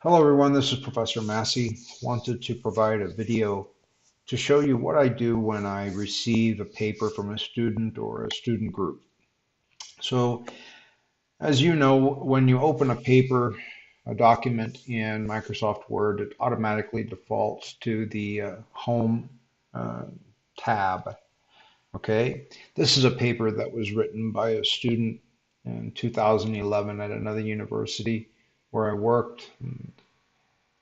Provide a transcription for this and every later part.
Hello everyone, this is Professor Massey. Wanted to provide a video to show you what I do when I receive a paper from a student or a student group. So, as you know, when you open a paper, a document in Microsoft Word, it automatically defaults to the Home uh, tab. Okay, this is a paper that was written by a student in 2011 at another university where I worked.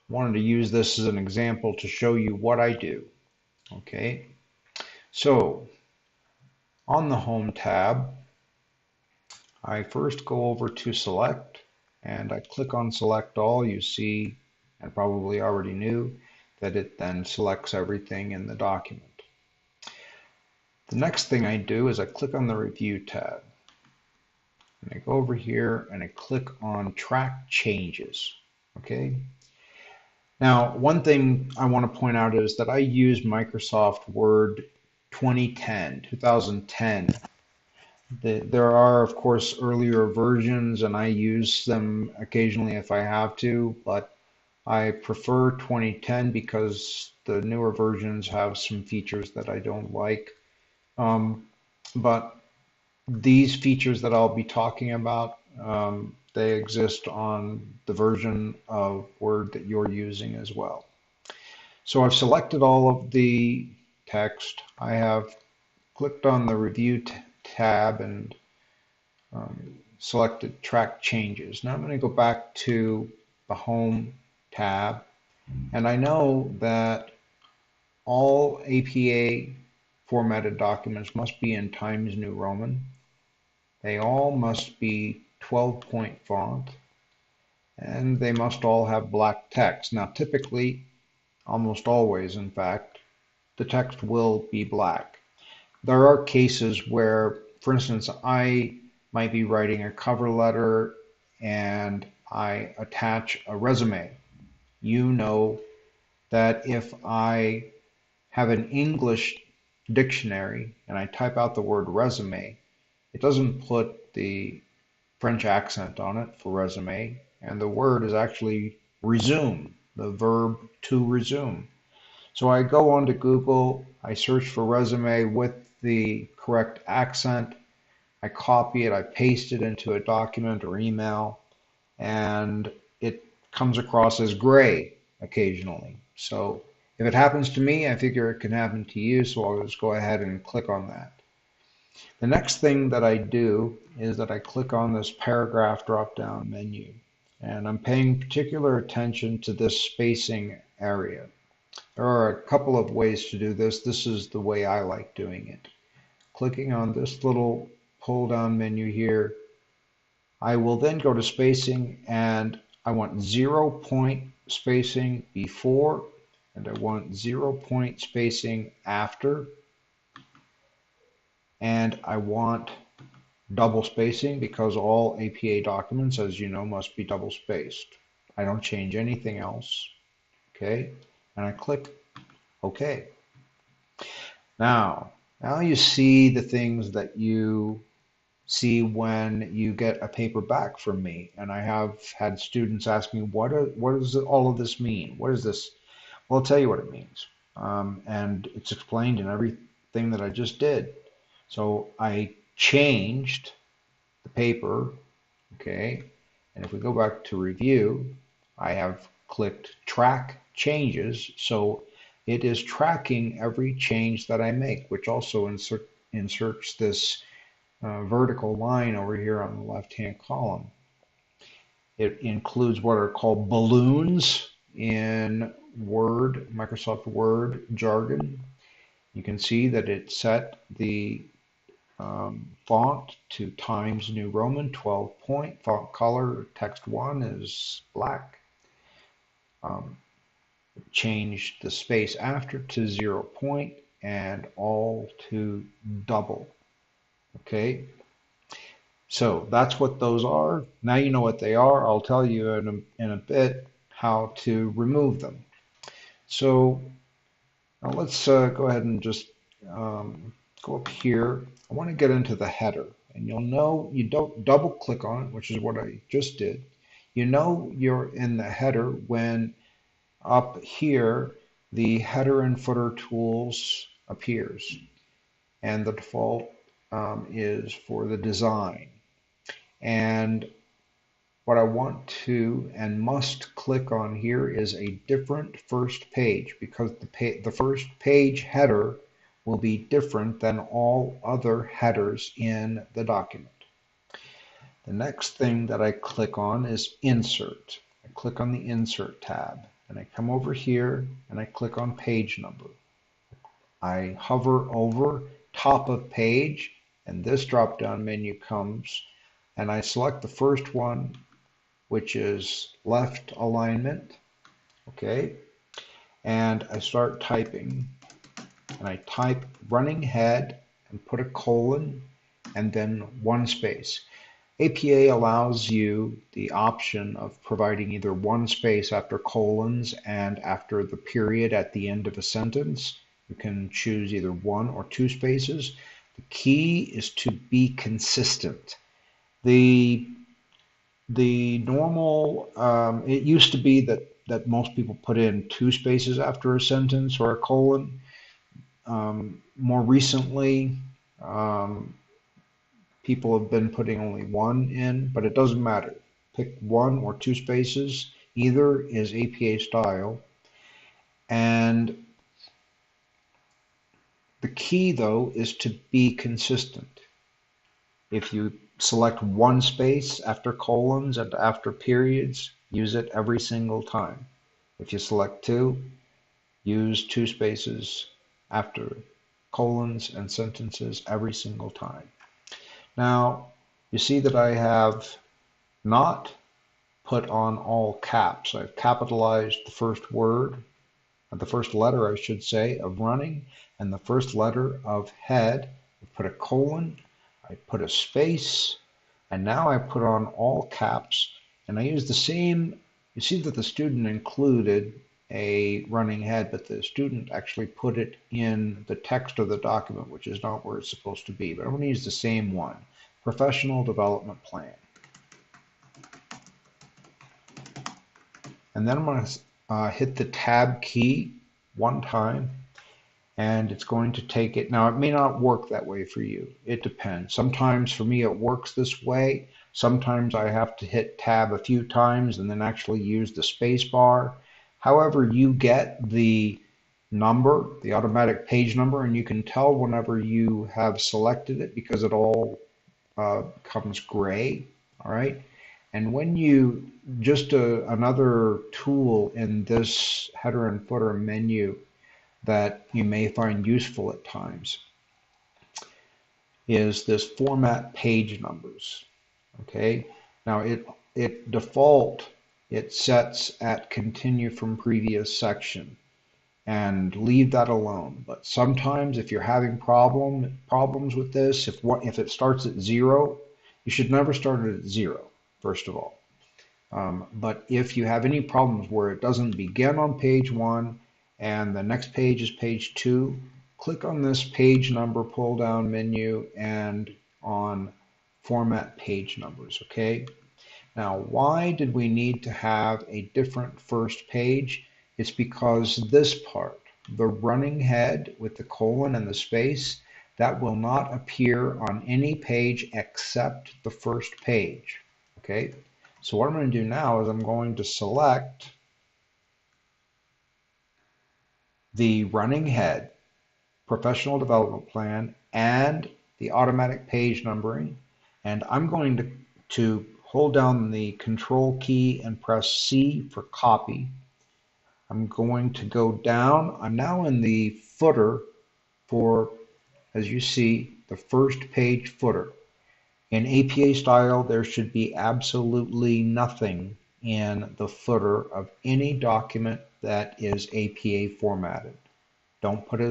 Wanted to use this as an example to show you what I do. Okay, so on the Home tab, I first go over to Select and I click on Select All. You see, and probably already knew, that it then selects everything in the document. The next thing I do is I click on the Review tab. And I go over here and I click on Track Changes. Okay, now, one thing I want to point out is that I use Microsoft Word 2010. There are, of course, earlier versions, and I use them occasionally if I have to, but I prefer 2010 because the newer versions have some features that I don't like. But these features that I'll be talking about, they exist on the version of Word that you're using as well. So I've selected all of the text. I have clicked on the Review tab and selected Track Changes. Now I'm going to go back to the Home tab, and I know that all APA formatted documents must be in Times New Roman. They all must be 12-point font, and they must all have black text. Now typically, almost always in fact, the text will be black. There are cases where, for instance, I might be writing a cover letter and I attach a resume. You know that if I have an English dictionary and I type out the word resume, it doesn't put the French accent on it for resume, and the word is actually resume, the verb to resume. So I go onto Google, I search for resume with the correct accent, I copy it, I paste it into a document or email, and it comes across as gray occasionally. So if it happens to me, I figure it can happen to you, so I'll just go ahead and click on that. The next thing that I do is that I click on this paragraph drop-down menu, and I'm paying particular attention to this spacing area. There are a couple of ways to do this. This is the way I like doing it. Clicking on this little pull-down menu here, I will then go to spacing, and I want 0-point spacing before, and I want 0-point spacing after, and I want double spacing because all APA documents, as you know, must be double spaced. I don't change anything else. Okay, and I click OK. Now you see the things that you see when you get a paper back from me. And I have had students ask me, what does all of this mean? What is this? Well, I'll tell you what it means. And it's explained in everything that I just did. So I changed the paper, okay? And if we go back to review, I have clicked track changes. So it is tracking every change that I make, which also inserts this vertical line over here on the left-hand column. It includes what are called balloons in Word, Microsoft Word jargon. You can see that it set the font to Times New Roman, 12-point. Font color, text 1 is black. Changed the space after to 0-point and all to double. Okay, so that's what those are. Now you know what they are. I'll tell you in a bit how to remove them. So now let's go ahead and just go up here. I want to get into the header, and you'll know you don't double click on it, which is what I just did. You know you're in the header when up here the header and footer tools appears, and the default is for the design. And what I want to and must click on here is a different first page, because the first page header will be different than all other headers in the document. The next thing that I click on is Insert. I click on the Insert tab, and I come over here and I click on Page Number. I hover over top of page, and this drop-down menu comes, and I select the first one, which is left alignment, okay? And I start typing, and I type running head and put a colon and then one space. APA allows you the option of providing either one space after colons and after the period at the end of a sentence. You can choose either one or two spaces. The key is to be consistent. The normal, it used to be that most people put in two spaces after a sentence or a colon. More recently, people have been putting only one in, but it doesn't matter. Pick one or two spaces. Either is APA style. And the key, though, is to be consistent. If you select one space after colons and after periods, use it every single time. If you select two, use two spaces after colons and sentences every single time. Now, you see that I have not put on all caps. I've capitalized the first word, the first letter, I should say, of running, and the first letter of head. I put a colon, I put a space, and now I put on all caps, and I use the same. You see that the student included a running head, but the student actually put it in the text of the document, which is not where it's supposed to be. But I'm going to use the same one, Professional Development Plan. And then I'm going to hit the Tab key one time, and it's going to take it. Now, it may not work that way for you. It depends. Sometimes for me it works this way. Sometimes I have to hit Tab a few times and then actually use the space bar. However, you get the number, the automatic page number, and you can tell whenever you have selected it because it all comes gray, all right? And when you, just another tool in this header and footer menu that you may find useful at times is this Format Page Numbers, okay? Now it default, it sets at Continue from Previous Section, and leave that alone. But sometimes if you're having problems with this, if it starts at 0, you should never start it at 0, first of all. But if you have any problems where it doesn't begin on page 1 and the next page is page 2, click on this page number pull down menu and on Format Page Numbers, okay? Now, why did we need to have a different first page? It's because this part, the running head with the colon and the space, that will not appear on any page except the first page, okay? So what I'm going to do now is I'm going to select the running head, Professional Development Plan, and the automatic page numbering, and I'm going to hold down the Control key and press C for copy. I'm going to go down. I'm now in the footer for, as you see, the first page footer. In APA style, there should be absolutely nothing in the footer of any document that is APA formatted. Don't put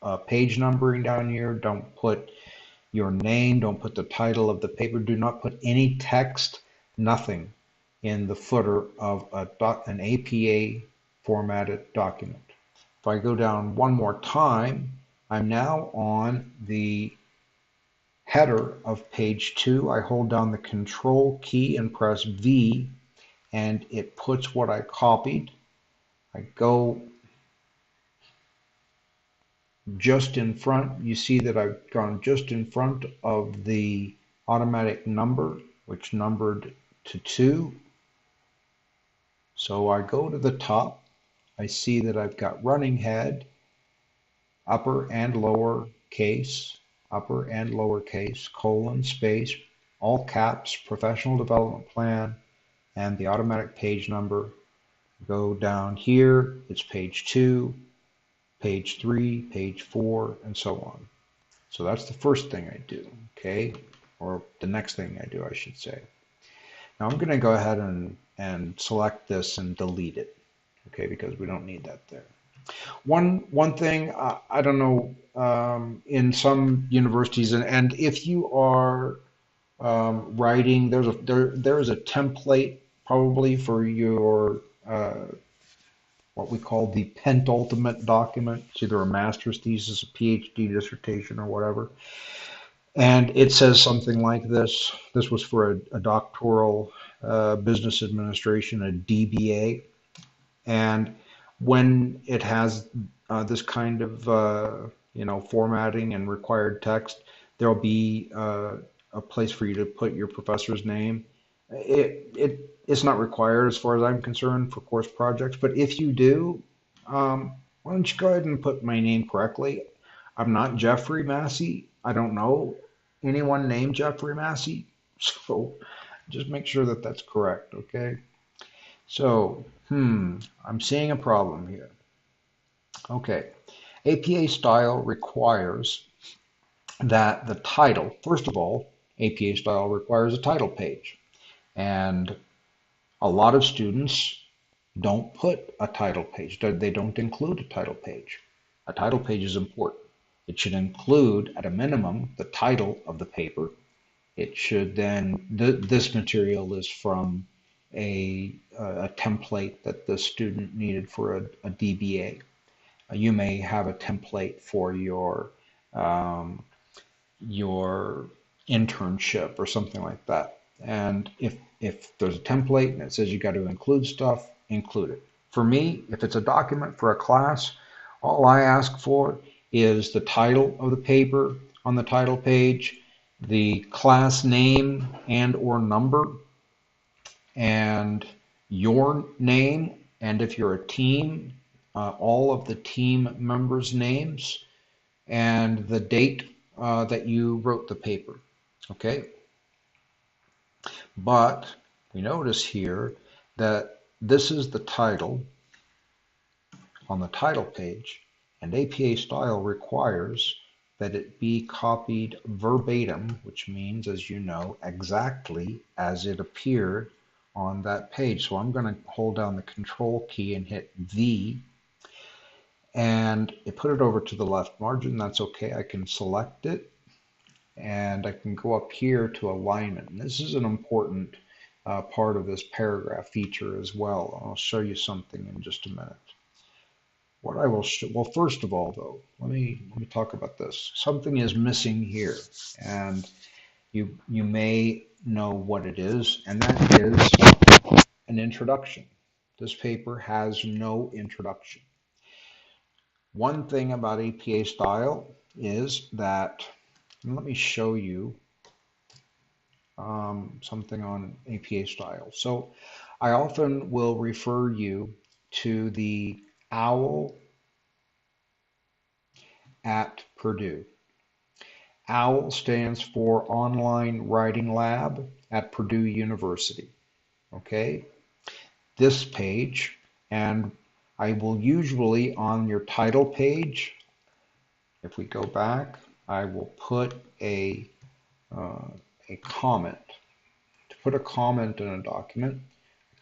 a page numbering down here. Don't put your name. Don't put the title of the paper. Do not put any text, nothing in the footer of an APA formatted document. If I go down one more time, I'm now on the header of page 2. I hold down the Control key and press V, and it puts what I copied. I go just in front. You see that I've gone just in front of the automatic number, which numbered to 2. So I go to the top. I see that I've got running head, upper and lower case, colon, space, all caps, professional development plan, and the automatic page number. Go down here, it's page 2, page 3, page 4, and so on. So that's the first thing I do, okay? Or the next thing I do, I should say. Now I'm going to go ahead and select this and delete it, okay, because we don't need that there. One thing, I don't know, in some universities, and if you are writing, there is a template probably for your what we call the penultimate document. It's either a master's thesis, a PhD dissertation, or whatever. And it says something like this. This was for a doctoral business administration, a DBA. And when it has this kind of formatting and required text, there'll be a place for you to put your professor's name. It's not required as far as I'm concerned for course projects, but if you do, why don't you go ahead and put my name correctly? I'm not Jeffrey Massey. I don't know anyone named Jeffrey Massey, so just make sure that that's correct, okay? So, I'm seeing a problem here. Okay, APA style requires that the title, first of all, APA style requires a title page. And a lot of students don't put a title page. They don't include a title page. A title page is important. It should include, at a minimum, the title of the paper. It should then, this material is from a template that the student needed for a DBA. You may have a template for your internship or something like that. And if there's a template and it says you got to include stuff, include it. For me, if it's a document for a class, all I ask for is the title of the paper on the title page, the class name and or number, and your name, and if you're a team, all of the team members' names, and the date that you wrote the paper. Okay? But we notice here that this is the title on the title page, and APA style requires that it be copied verbatim, which means, as you know, exactly as it appeared on that page. So I'm going to hold down the control key and hit V, and it put it over to the left margin. That's okay. I can select it, and I can go up here to alignment. And this is an important part of this paragraph feature as well. I'll show you something in just a minute. What I will show, well, first of all, though, let me talk about this. Something is missing here, and you may know what it is, and that is an introduction. This paper has no introduction. One thing about APA style is that, and let me show you something on APA style. So I often will refer you to the OWL at Purdue. OWL stands for Online Writing Lab at Purdue University. Okay, this page, and I will usually on your title page, if we go back, I will put a comment. To put a comment in a document,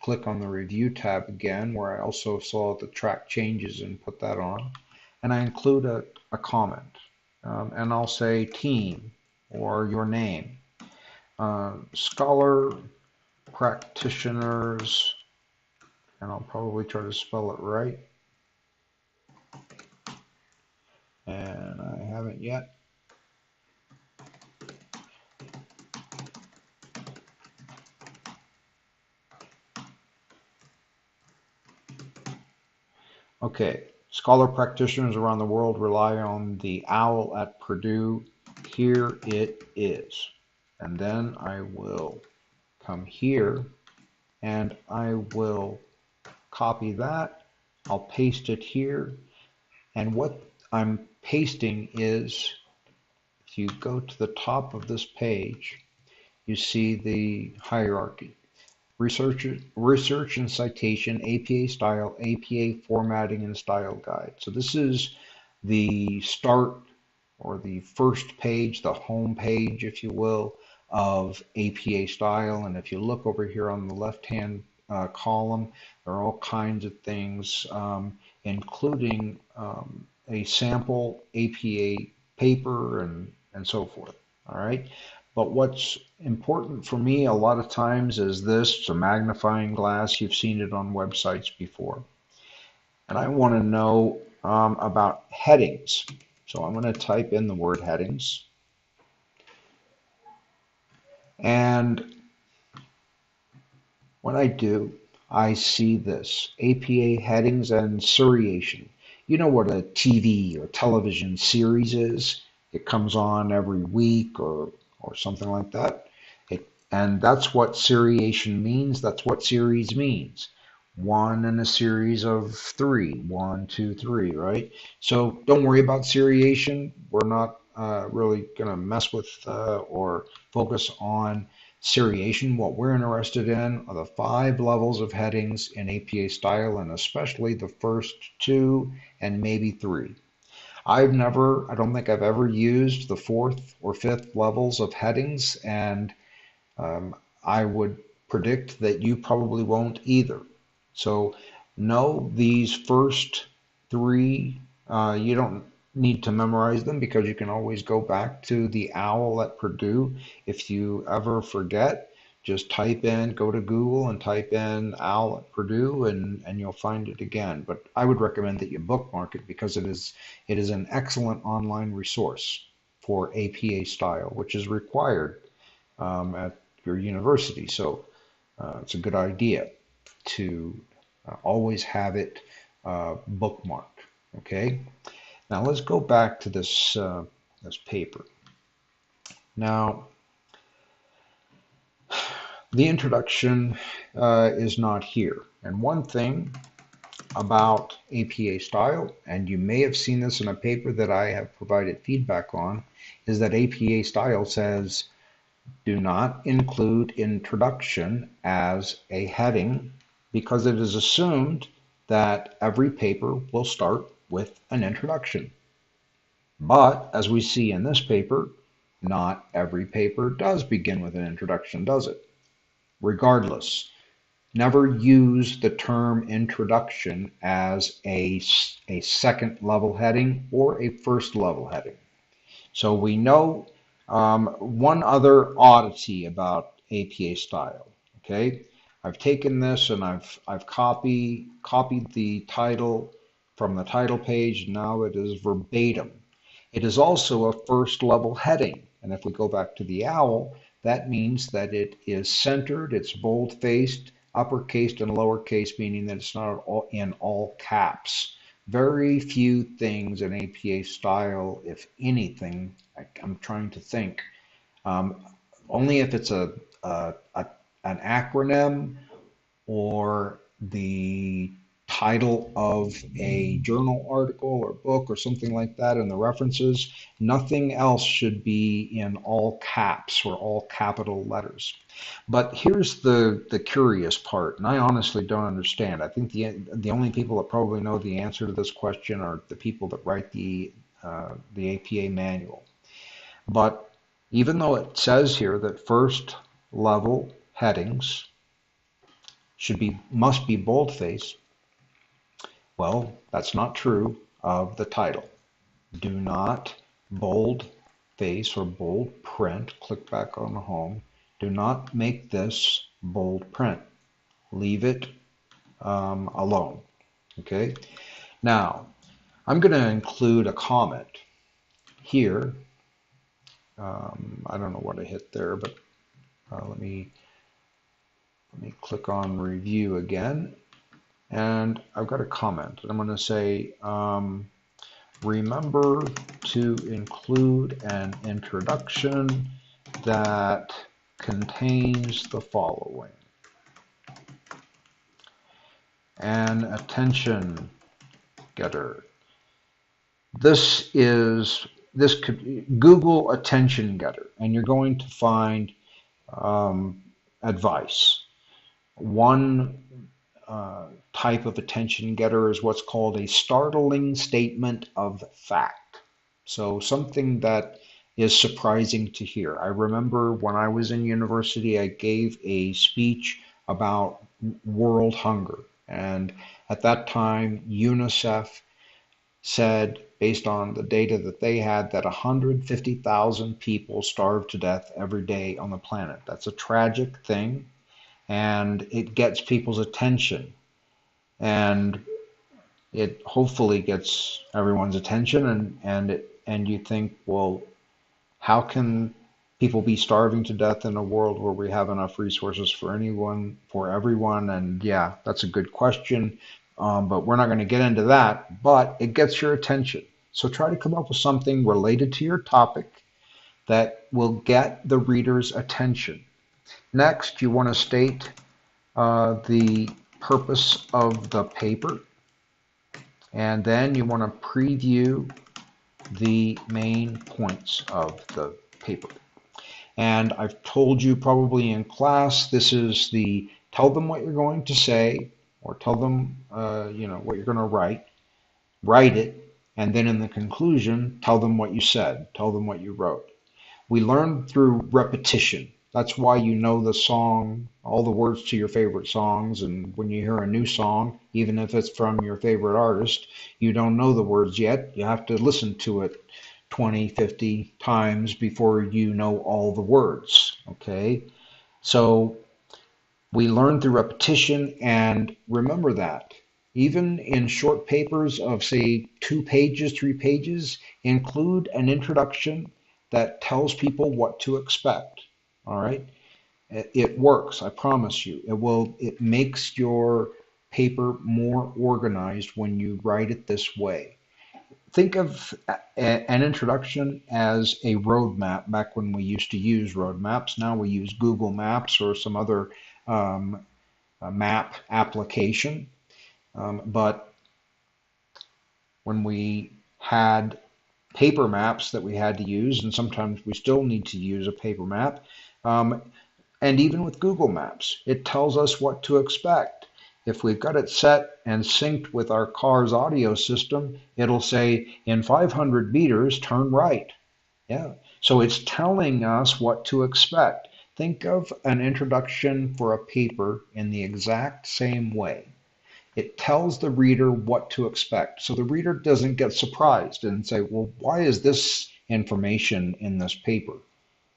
click on the review tab again, where I also saw the track changes and put that on, and I include a comment. And I'll say team or your name. Scholar, practitioners, and I'll probably try to spell it right. And I haven't yet. Okay, scholar practitioners around the world rely on the OWL at Purdue. Here it is. And then I will come here and I will copy that. I'll paste it here. And what I'm pasting is, if you go to the top of this page, you see the hierarchy. Research and citation, APA style, APA formatting and style guide. So this is the start or the first page, the home page, if you will, of APA style. And if you look over here on the left-hand column, there are all kinds of things, including a sample APA paper and so forth. All right. But what's important for me a lot of times is this. It's a magnifying glass. You've seen it on websites before. And I want to know about headings. So I'm going to type in the word headings. And when I do, I see this, APA headings and seriation. You know what a TV or television series is? It comes on every week or something like that. And that's what seriation means. That's what series means. One in a series of three. One, two, three, right? So don't worry about seriation. We're not really going to mess with or focus on seriation. What we're interested in are the 5 levels of headings in APA style, and especially the first 2 and maybe 3. I don't think I've ever used the 4th or 5th levels of headings, and I would predict that you probably won't either. So know these first 3. You don't need to memorize them because you can always go back to the OWL at Purdue. If you ever forget, just go to Google and type in OWL at Purdue and you'll find it again. But I would recommend that you bookmark it because it is an excellent online resource for APA style, which is required at your university. So it's a good idea to always have it bookmarked. Okay. Now let's go back to this paper. Now the introduction is not here, and one thing about APA style, and you may have seen this in a paper that I have provided feedback on, is that APA style says do not include introduction as a heading because it is assumed that every paper will start with an introduction. But as we see in this paper, not every paper does begin with an introduction, does it? Regardless, never use the term introduction as a second level heading or a first level heading. So we know one other oddity about APA style. Okay, I've taken this and I've copied the title from the title page. Now it is verbatim. It is also a first level heading, and if we go back to the OWL, that means that it is centered, it's bold-faced, uppercase and lowercase, meaning that it's not in all caps. Very few things in APA style, if anything, I'm trying to think, only if it's an acronym or the title of a journal article or book or something like that in the references. Nothing else should be in all caps or all capital letters. But here's the curious part, and I honestly don't understand. I think the only people that probably know the answer to this question are the people that write the APA manual. But even though it says here that first level headings must be boldface, well, that's not true of the title. Do not bold face or bold print. Click back on the home. Do not make this bold print. Leave it alone. Okay. Now, I'm going to include a comment here. I don't know what I hit there, but let me click on review again. And I've got a comment. I'm going to say, remember to include an introduction that contains the following. An attention getter. This could Google attention getter, and you're going to find advice. One type of attention getter is what's called a startling statement of fact. So something that is surprising to hear. I remember when I was in university, I gave a speech about world hunger. And at that time, UNICEF said, based on the data that they had, that 150,000 people starve to death every day on the planet. That's a tragic thing, and it gets people's attention. And it hopefully gets everyone's attention, and you think, well, how can people be starving to death in a world where we have enough resources for everyone? And yeah, that's a good question. But we're not going to get into that, but it gets your attention. So try to come up with something related to your topic that will get the reader's attention. Next, you want to state the purpose of the paper, and then you want to preview the main points of the paper. And I've told you probably in class, this is the tell them what you're going to say, or tell them what you're going to write it, and then in the conclusion, tell them what you said, tell them what you wrote. We learn through repetition. That's why you know the song, all the words to your favorite songs, and when you hear a new song, even if it's from your favorite artist, you don't know the words yet. You have to listen to it 20, 50 times before you know all the words, okay? So we learn through repetition, and remember that. Even in short papers of, say, 2 pages, 3 pages, include an introduction that tells people what to expect. All right? It works, I promise you. It makes your paper more organized when you write it this way. Think of an introduction as a roadmap. Back when we used to use roadmaps, now we use Google Maps or some other map application. But when we had paper maps that we had to use, and sometimes we still need to use a paper map, and even with Google Maps, it tells us what to expect. If we've got it set and synced with our car's audio system, it'll say, in 500 meters, turn right. Yeah. So it's telling us what to expect. Think of an introduction for a paper in the exact same way. It tells the reader what to expect. So the reader doesn't get surprised and say, well, why is this information in this paper?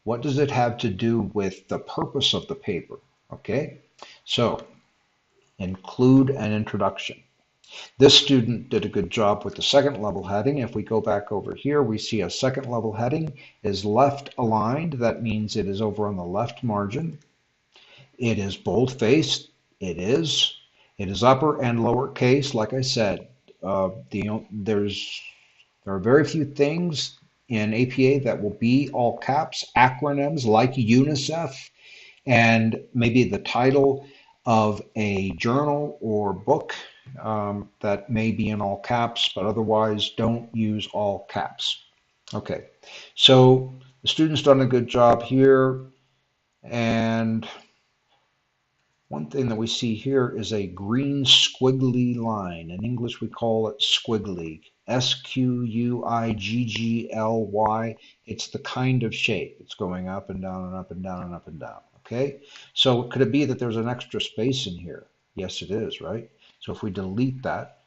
What does it have to do with the purpose of the paper? Okay, so include an introduction. This student did a good job with the second level heading. If we go back over here, we see a second level heading is left aligned. That means it is over on the left margin. It is bold-faced. It is. It is upper and lower case. Like I said, there are very few things in APA that will be all caps. Acronyms like UNICEF and maybe the title of a journal or book that may be in all caps, but otherwise don't use all caps. Okay, so the student's done a good job here, and one thing that we see here is a green squiggly line. In English, we call it squiggly. Squiggly. It's the kind of shape. It's going up and down and up and down and up and down. Okay? So could it be that there's an extra space in here? Yes, it is, right? So if we delete that,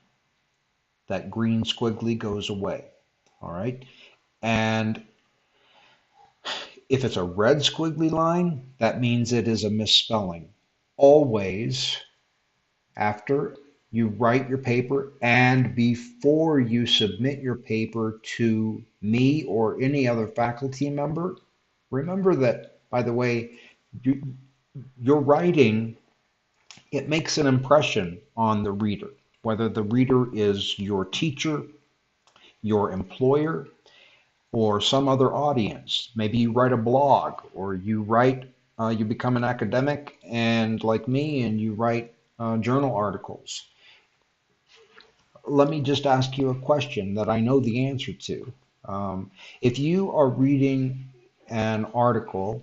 that green squiggly goes away. All right? And if it's a red squiggly line, that means it is a misspelling. Always, after you write your paper and before you submit your paper to me or any other faculty member, remember that, by the way, you're writing it makes an impression on the reader, whether the reader is your teacher, your employer, or some other audience. Maybe you write a blog, or you become an academic, and like me, and you write journal articles. Let me just ask you a question that I know the answer to. If you are reading an article,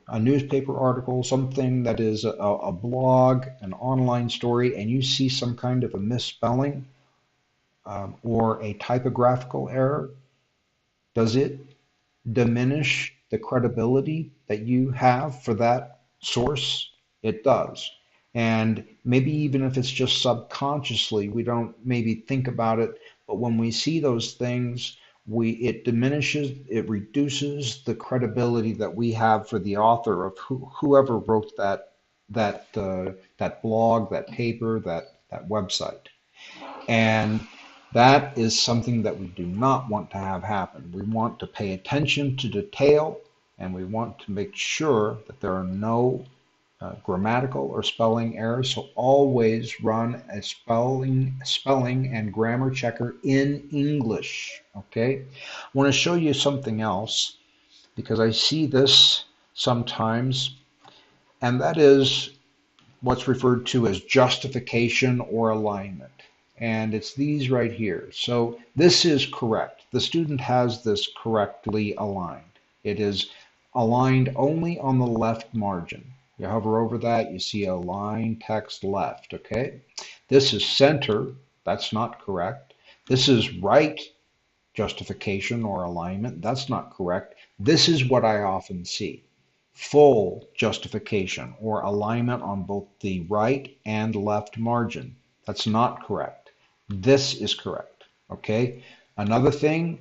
a newspaper article, something that is a blog, an online story, and you see some kind of a misspelling or a typographical error, does it diminish the credibility that you have for that source? It does. And maybe even if it's just subconsciously, we don't maybe think about it, but when we see those things, it diminishes, it reduces the credibility that we have for the author of whoever wrote that blog, that paper, that website. And that is something that we do not want to have happen. We want to pay attention to detail, and we want to make sure that there are no grammatical or spelling errors. So always run a spelling and grammar checker in English. Okay. I want to show you something else because I see this sometimes, and that is what's referred to as justification or alignment. And it's these right here. So this is correct. The student has this correctly aligned. It is aligned only on the left margin. You hover over that, you see align text left, okay? This is center, that's not correct. This is right justification or alignment, that's not correct. This is what I often see. Full justification or alignment on both the right and left margin. That's not correct. This is correct, okay? Another thing,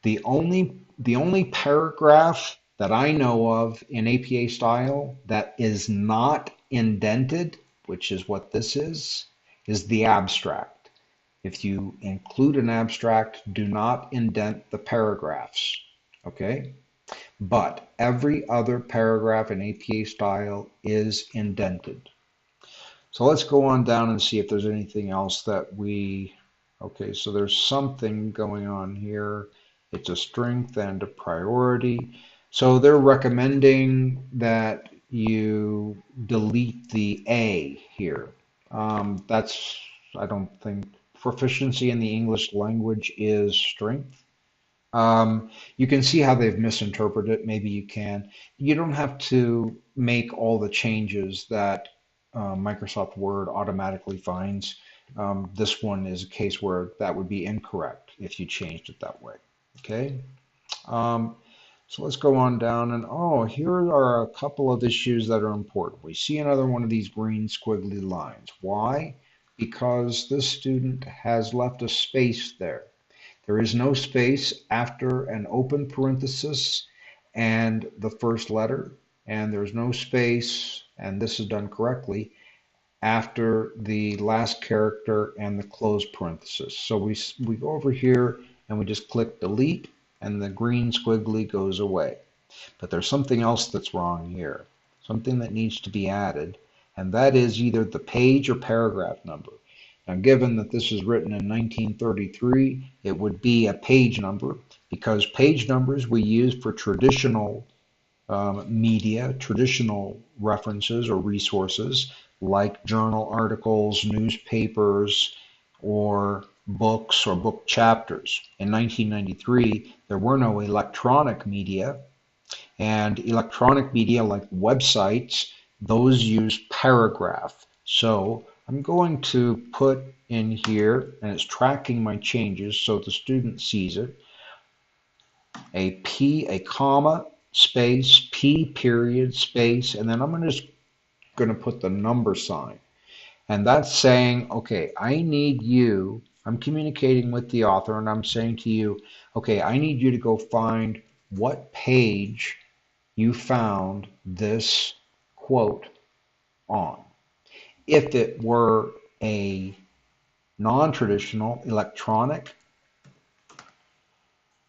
the only paragraph that I know of in APA style that is not indented, which is what this is the abstract. If you include an abstract, do not indent the paragraphs, okay? But every other paragraph in APA style is indented. So let's go on down and see if there's anything else that okay, so there's something going on here. It's a strength and a priority. So they're recommending that you delete the A here. I don't think proficiency in the English language is strength. You can see how they've misinterpreted it. Maybe you can. You don't have to make all the changes that Microsoft Word automatically finds. This one is a case where that would be incorrect if you changed it that way. Okay. So let's go on down and here are a couple of issues that are important. We see another one of these green squiggly lines. Why? Because this student has left a space there. There is no space after an open parenthesis and the first letter, and there's no space, and this is done correctly, after the last character and the closed parenthesis. So we go over here and we just click delete, and the green squiggly goes away. But there's something else that's wrong here, something that needs to be added, and that is either the page or paragraph number. Now, given that this is written in 1933, it would be a page number, because page numbers we use for traditional media, traditional references or resources, like journal articles, newspapers, or books or book chapters. In 1993, there were no electronic media, and electronic media like websites, those use paragraph. So I'm going to put in here, and it's tracking my changes so the student sees it, a comma, space, P period, space, and then I'm just going to put the number sign. And that's saying, okay, I need you, I'm communicating with the author, and I'm saying to you, okay, I need you to go find what page you found this quote on. If it were a non-traditional electronic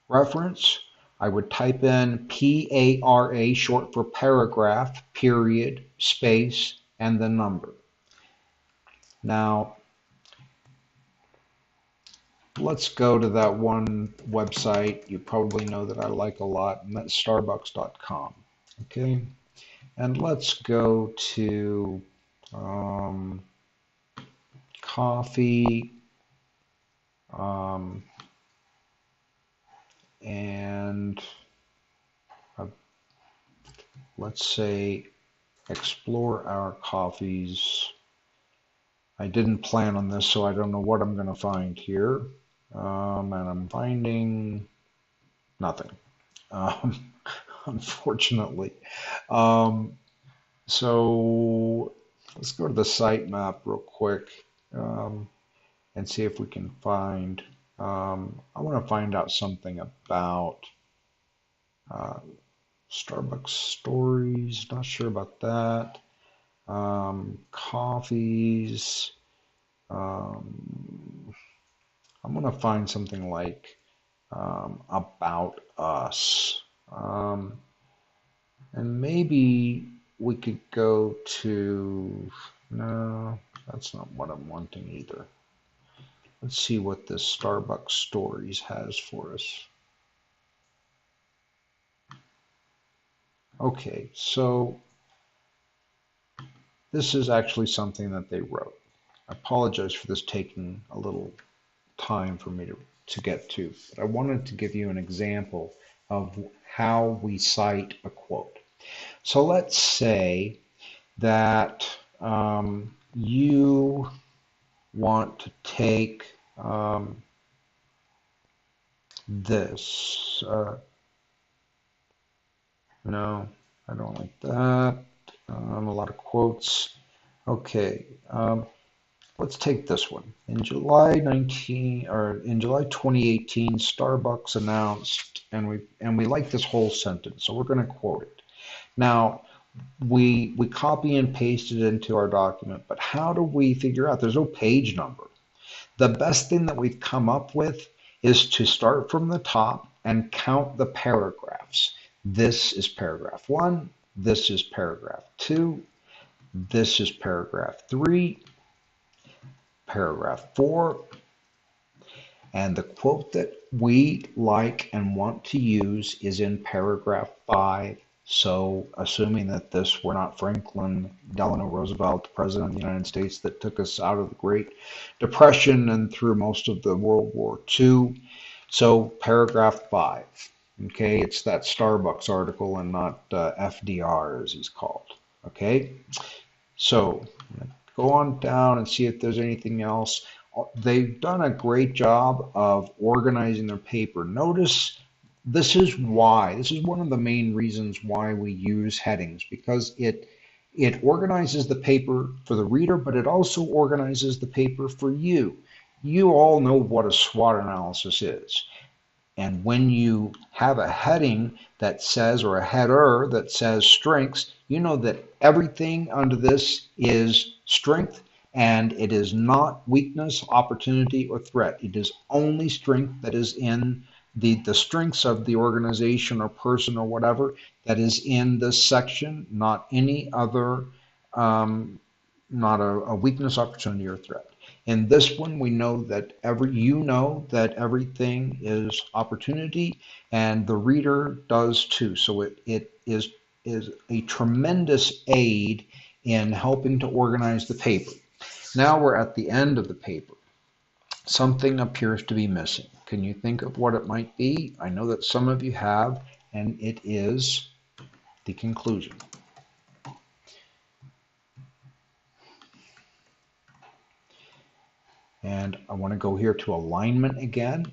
reference, I would type in PARA, short for paragraph, period, space, and the number. Now, let's go to that one website you probably know that I like a lot, and that's starbucks.com. Okay, and let's go to um, coffee, um, and uh, let's say explore our coffees. I didn't plan on this, so I don't know what I'm going to find here. And I'm finding nothing, um, unfortunately. Um, so let's go to the sitemap real quick um, and see if we can find. I want to find out something about uh, Starbucks stories. Not sure about that. Coffees. Um, I'm going to find something like about us. And maybe we could go to, no, that's not what I'm wanting either. Let's see what this Starbucks Stories has for us. Okay, so this is actually something that they wrote. I apologize for this taking a little time for me to get to, but I wanted to give you an example of how we cite a quote. So let's say that you want to take this. No, I don't like that. A lot of quotes. Okay, let's take this one. In July 2018, Starbucks announced, and we like this whole sentence, so we're going to quote it. Now, we copy and paste it into our document, but how do we figure out? There's no page number. The best thing that we've come up with is to start from the top and count the paragraphs. This is paragraph 1, this is paragraph 2, this is paragraph 3, paragraph 4, and the quote that we like and want to use is in paragraph 5. So, assuming that this were not Franklin Delano Roosevelt, the President of the United States that took us out of the Great Depression and through most of the World War II. So, paragraph 5. Okay, it's that Starbucks article and not FDR as he's called. Okay, so go on down and see if there's anything else. They've done a great job of organizing their paper. Notice this is why. This is one of the main reasons why we use headings, because it organizes the paper for the reader, but it also organizes the paper for you. You all know what a SWOT analysis is. And when you have a heading that says, or a header that says strengths, you know that everything under this is strength and it is not weakness, opportunity, or threat. It is only strength that is in the strengths of the organization or person or whatever that is in this section, not any other, not a weakness, opportunity, or threat. In this one, we know that you know that everything is opportunity, and the reader does too. So it is a tremendous aid in helping to organize the paper. Now we're at the end of the paper. Something appears to be missing. Can you think of what it might be? I know that some of you have, and it is the conclusion. And I want to go here to alignment again,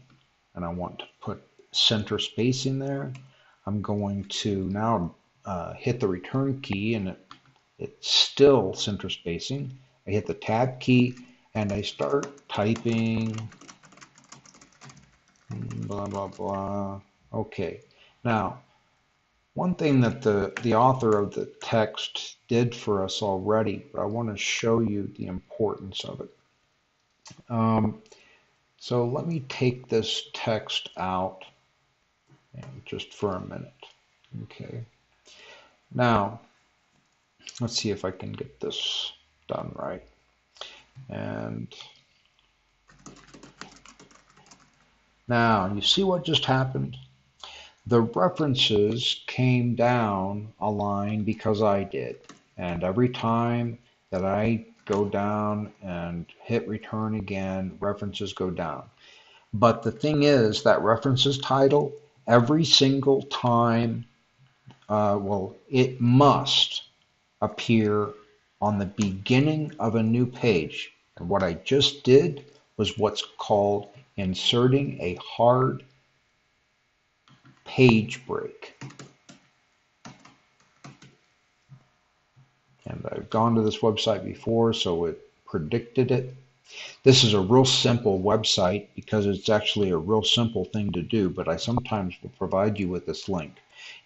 and I want to put center spacing there. I'm going to now hit the return key, and it's still center spacing. I hit the tab key, and I start typing, blah, blah, blah. Okay. Now, one thing that the author of the text did for us already, but I want to show you the importance of it. So let me take this text out just for a minute. Okay. Now, let's see if I can get this done right. And now you see what just happened? The references came down a line because I did. And every time that I go down and hit return again, references go down. But the thing is, that references title, every single time, well, it must appear on the beginning of a new page. And what I just did was what's called inserting a hard page break. And I've gone to this website before, so it predicted it. This is a real simple website because it's actually a real simple thing to do, but I sometimes will provide you with this link.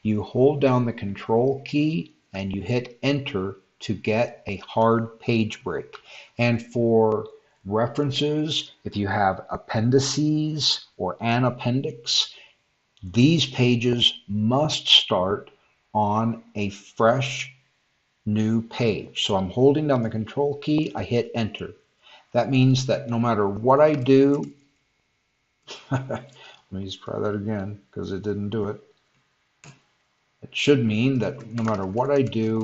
You hold down the control key and you hit enter to get a hard page break. And for references, if you have appendices or an appendix, these pages must start on a fresh new page. So I'm holding down the control key, I hit enter. That means that no matter what I do, let me just try that again because it didn't do it. It should mean that no matter what I do,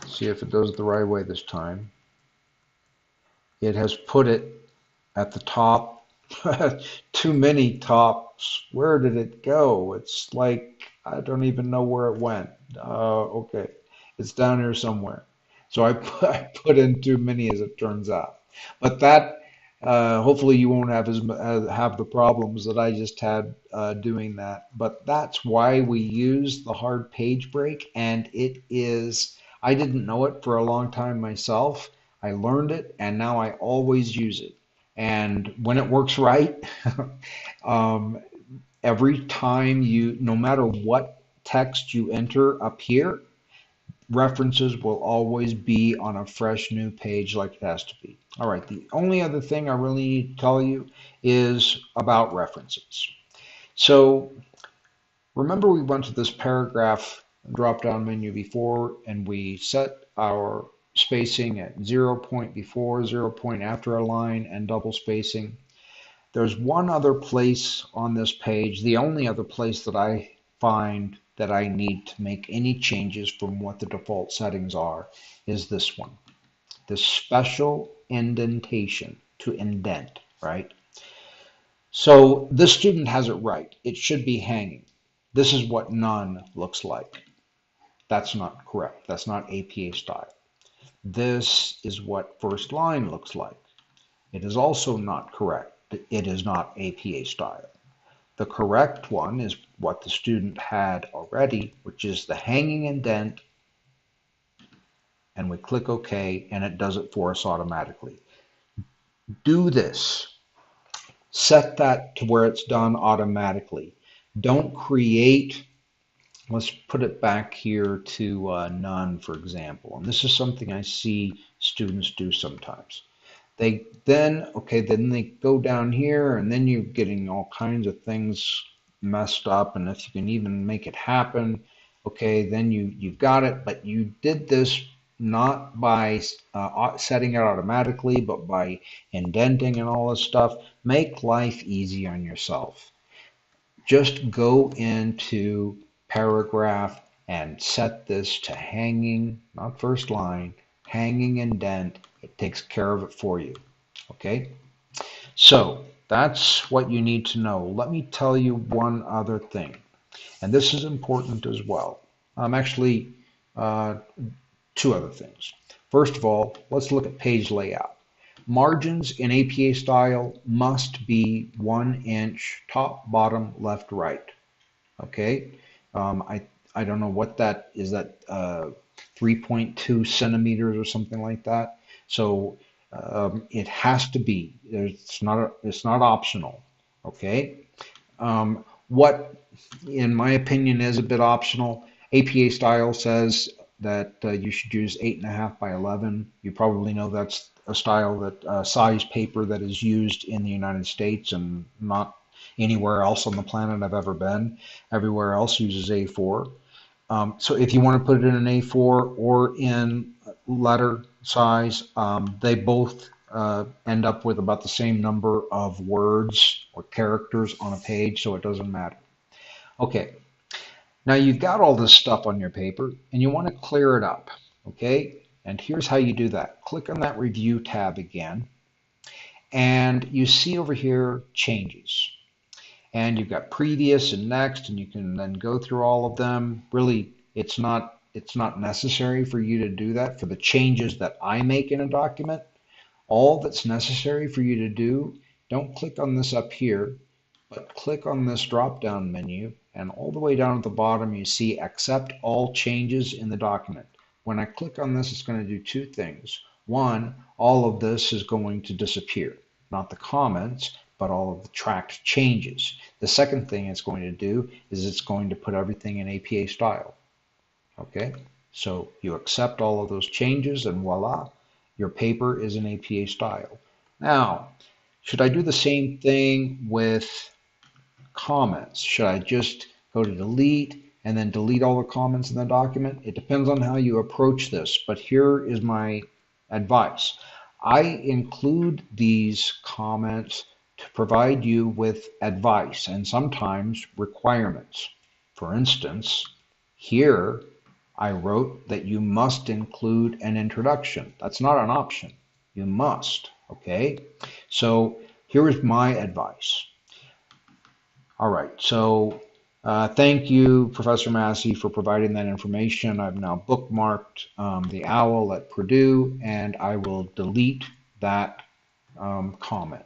see if it does it the right way this time. It has put it at the top. Too many tops. Where did it go? It's like I don't even know where it went. Okay, it's down here somewhere. So I put in too many as it turns out. But that hopefully you won't have the problems that I just had doing that. But that's why we use the hard page break, and it is. I didn't know it for a long time myself. I learned it, and now I always use it. And when it works right, um, every time you, no matter what text you enter up here, references will always be on a fresh new page like it has to be. All right, the only other thing I really need to tell you is about references. So remember we went to this paragraph drop-down menu before and we set our spacing at 0 point before, 0 point after a line, and double spacing. There's one other place on this page, the only other place that I find that I need to make any changes from what the default settings are is this one, this special indentation, to indent, right? So this student has it right. It should be hanging. This is what none looks like. That's not correct. That's not APA style. This is what first line looks like. It is also not correct. It is not APA style. The correct one is what the student had already, which is the hanging indent, and we click OK, and it does it for us automatically. Do this. Set that to where it's done automatically. Don't create, let's put it back here to none, for example. And this is something I see students do sometimes. Then they go down here, and then you're getting all kinds of things messed up. And if you can even make it happen, okay, then you've got it. But you did this not by setting it automatically, but by indenting and all this stuff. Make life easy on yourself. Just go into paragraph and set this to hanging, not first line, hanging indent. It takes care of it for you. Okay? So that's what you need to know. Let me tell you one other thing, and this is important as well. Actually, two other things. First of all, let's look at page layout. Margins in APA style must be 1 inch top, bottom, left, right. Okay? I don't know what that is. That 3.2 centimeters or something like that. So it has to be. It's not optional. Okay. What, in my opinion, is a bit optional. APA style says that you should use 8.5 by 11. You probably know that's a style that size paper that is used in the United States and not anywhere else on the planet I've ever been. Everywhere else uses A4. So if you want to put it in an A4 or in letter size, they both end up with about the same number of words or characters on a page, so it doesn't matter. Okay, now you've got all this stuff on your paper and you want to clear it up, okay? And here's how you do that. Click on that Review tab again, and you see over here Changes. And you've got Previous and Next, and you can then go through all of them. Really, it's not necessary for you to do that for the changes that I make in a document. All that's necessary for you to do, don't click on this up here, but click on this drop-down menu, and all the way down at the bottom you see Accept All Changes in the document. When I click on this, it's going to do two things. One, all of this is going to disappear, not the comments, but all of the tracked changes. The second thing it's going to do is it's going to put everything in APA style. Okay, so you accept all of those changes and voila, your paper is in APA style. Now, should I do the same thing with comments? Should I just go to delete and then delete all the comments in the document? It depends on how you approach this, but here is my advice. I include these comments to provide you with advice and sometimes requirements. For instance, here I wrote that you must include an introduction. That's not an option. You must, okay? So here is my advice. All right, so thank you, Professor Massey, for providing that information. I've now bookmarked the OWL at Purdue, and I will delete that comment.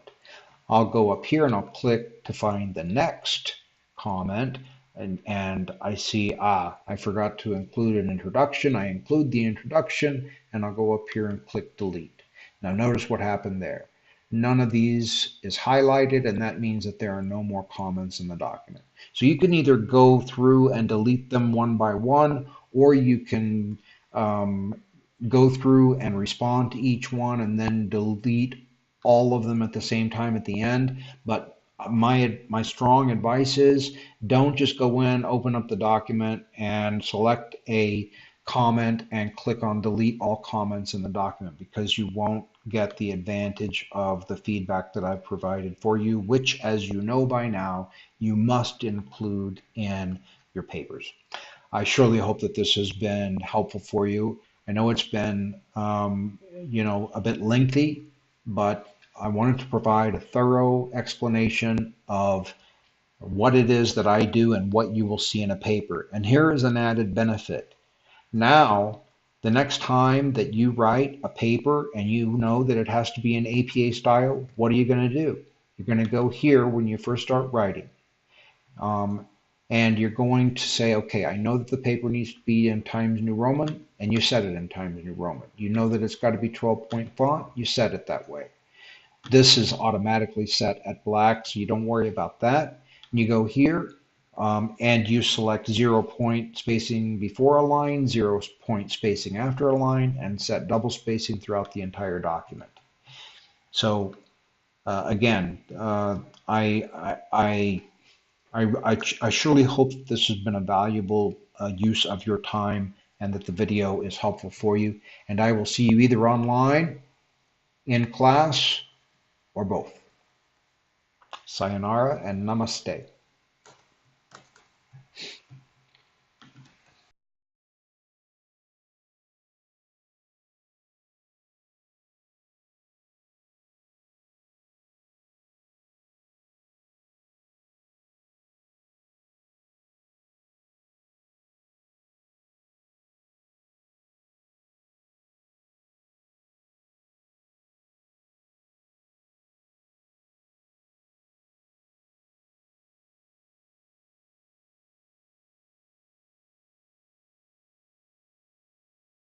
I'll go up here and I'll click to find the next comment, and I see, I forgot to include an introduction. I include the introduction, and I'll go up here and click delete. Now notice what happened there. None of these is highlighted, and that means that there are no more comments in the document. So you can either go through and delete them one by one, or you can go through and respond to each one and then delete all of them at the same time at the end. But my strong advice is don't just go in, open up the document, and select a comment and click on delete all comments in the document, because you won't get the advantage of the feedback that I've provided for you, which, as you know by now, you must include in your papers. I surely hope that this has been helpful for you. I know it's been, a bit lengthy, but I wanted to provide a thorough explanation of what it is that I do and what you will see in a paper. And here is an added benefit. Now, the next time that you write a paper and you know that it has to be in APA style, what are you going to do? You're going to go here when you first start writing. And you're going to say, okay, I know that the paper needs to be in Times New Roman, and you set it in Times New Roman. You know that it's got to be 12-point font, you set it that way. This is automatically set at black, so you don't worry about that. And you go here, and you select 0-point spacing before a line, 0-point spacing after a line, and set double spacing throughout the entire document. So again, I surely hope that this has been a valuable use of your time and that the video is helpful for you. And I will see you either online, in class, or both. Sayonara and namaste.